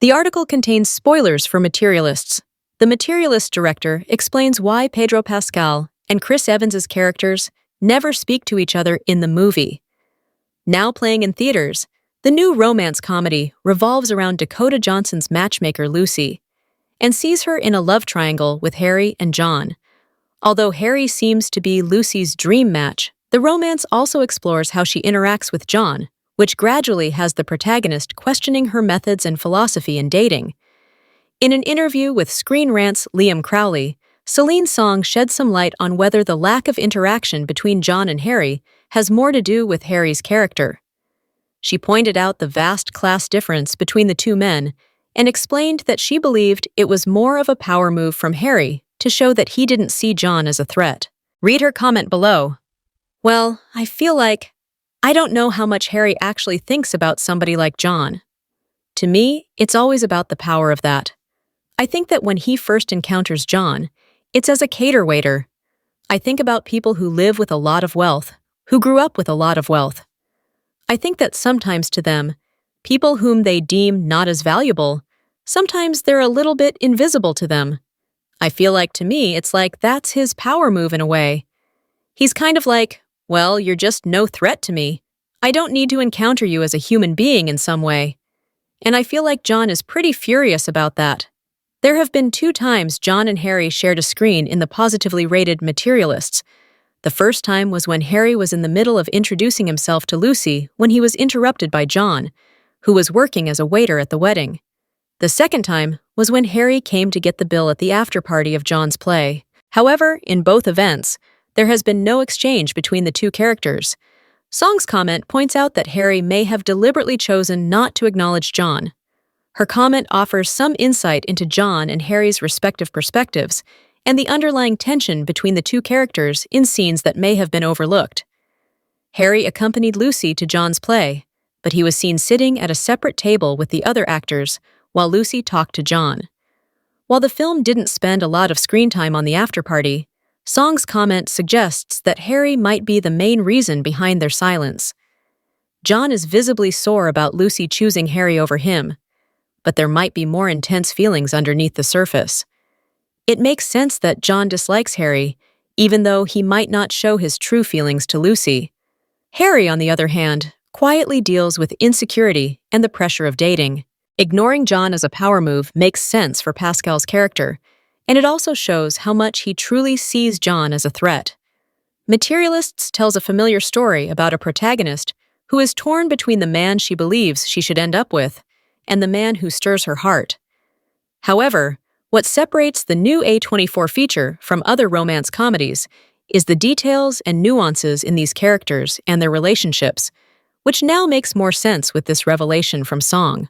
The article contains spoilers for Materialists. The Materialist director explains why Pedro Pascal and Chris Evans's characters never speak to each other in the movie. Now playing in theaters, the new romance comedy revolves around Dakota Johnson's matchmaker Lucy and sees her in a love triangle with Harry and John. Although Harry seems to be Lucy's dream match, the romance also explores how she interacts with John, which gradually has the protagonist questioning her methods and philosophy in dating. In an interview with Screen Rant's Liam Crowley, Celine Song shed some light on whether the lack of interaction between John and Harry has more to do with Harry's character. She pointed out the vast class difference between the two men and explained that she believed it was more of a power move from Harry to show that he didn't see John as a threat. Read her comment below. Well, I feel like I don't know how much Harry actually thinks about somebody like John. To me, it's always about the power of that. I think that when he first encounters John, it's as a cater waiter. I think about people who live with a lot of wealth, who grew up with a lot of wealth. I think that sometimes to them, people whom they deem not as valuable, sometimes they're a little bit invisible to them. I feel like to me, it's like that's his power move in a way. He's kind of like, well, you're just no threat to me. I don't need to encounter you as a human being in some way. And I feel like John is pretty furious about that. There have been 2 times John and Harry shared a screen in the positively rated Materialists. The first time was when Harry was in the middle of introducing himself to Lucy when he was interrupted by John, who was working as a waiter at the wedding. The second time was when Harry came to get the bill at the after-party of John's play. However, in both events, there has been no exchange between the 2 characters. Song's comment points out that Harry may have deliberately chosen not to acknowledge John. Her comment offers some insight into John and Harry's respective perspectives and the underlying tension between the 2 characters in scenes that may have been overlooked. Harry accompanied Lucy to John's play, but he was seen sitting at a separate table with the other actors while Lucy talked to John. While the film didn't spend a lot of screen time on the after-party, Song's comment suggests that Harry might be the main reason behind their silence. John is visibly sore about Lucy choosing Harry over him, but there might be more intense feelings underneath the surface. It makes sense that John dislikes Harry, even though he might not show his true feelings to Lucy. Harry, on the other hand, quietly deals with insecurity and the pressure of dating. Ignoring John as a power move makes sense for Pascal's character, and it also shows how much he truly sees John as a threat. Materialists tells a familiar story about a protagonist who is torn between the man she believes she should end up with and the man who stirs her heart. However, what separates the new A24 feature from other romance comedies is the details and nuances in these characters and their relationships, which now makes more sense with this revelation from Song.